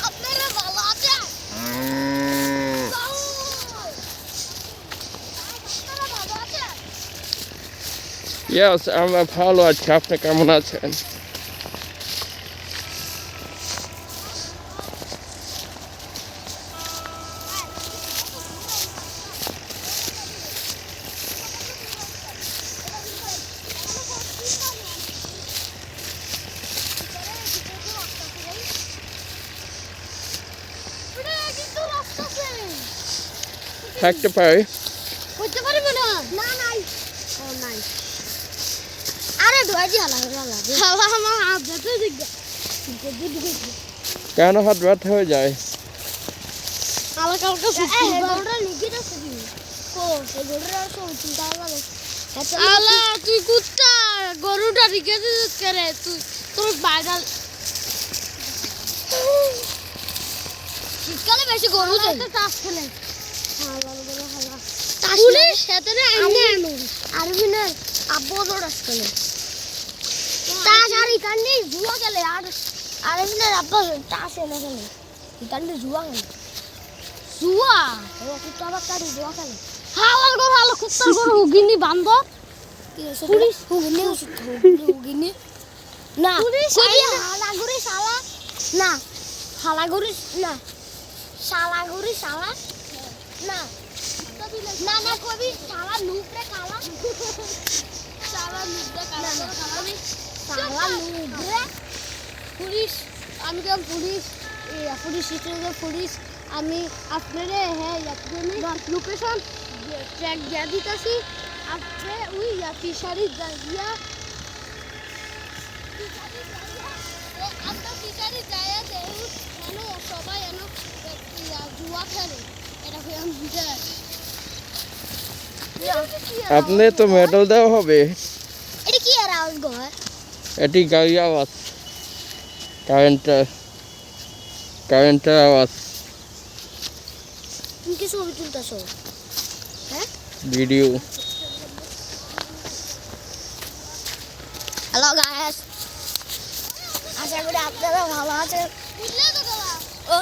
আপনারা ভালো আছেন? Yes, আমরা ভালো আছি। আপনি কেমন আছেন? থাকতে পারি। করতে পারবে না? না নাই। ও নাই। আরে ধোয়াজি হালা আমার হাত ব্যথা দিকে। কেন হাত ব্যথা হয়ে যায়? হালকা হালকা ফুটছে। এই গরুটা লিখে রাখছি। কো এই গরুটা সব চিন্তা লাগে। আলা তুই কুত্তা গরুটা লিখে দিস করে তুই তোর বাইগাল শীতকালে বেশি গরু দেয় চাষ খেলে পুলিশ সাথে আরবিনের আব্বু দৌড়াস খেলে তাস আর ইকান্ডি জুয়া খেলে আর আরবিনের আব্বা তাস এনে খেলে ইকান্ডি জুয়া খেলে জুয়া ও কুত্তা বাচ্চাটি জুয়া খেলে হাওয়াল গো ভালো কুত্তা গরু হুগিনি বান্দর পুলিশ হুগিনি না পুলিশ হালাগুড়ি শালা না হালাগুড়ি না শালাগুড়ি শালা না না না কবি শালা নুপরে কালা শালা নুপরে কালা শালা নুপরে পুলিশ আমি তো পুলিশ পুলিশ স্টেশনের পুলিশ আমি আপনারে হ্যাঁ লোকেশন ট্র্যাক দিয়ে দিতেছি আপনি ওই ফিশারি জায়গা আমরা ফিশারি জায়গা দেবো এনো সবাই এনো জুয়া খেলে এটা হয়ে আমি বুঝাই আপনি তো মেডেল দেওয়া হবে। এটা কি আর আওয়াজ গো এটি গাড়ি আওয়াজ, কারেন্টের আওয়াজ। তুমি কি ছবি তুলতেছো? হ্যাঁ ভিডিও। হ্যালো গাইস, আশা করি আপনারা ভালো আছেন। ও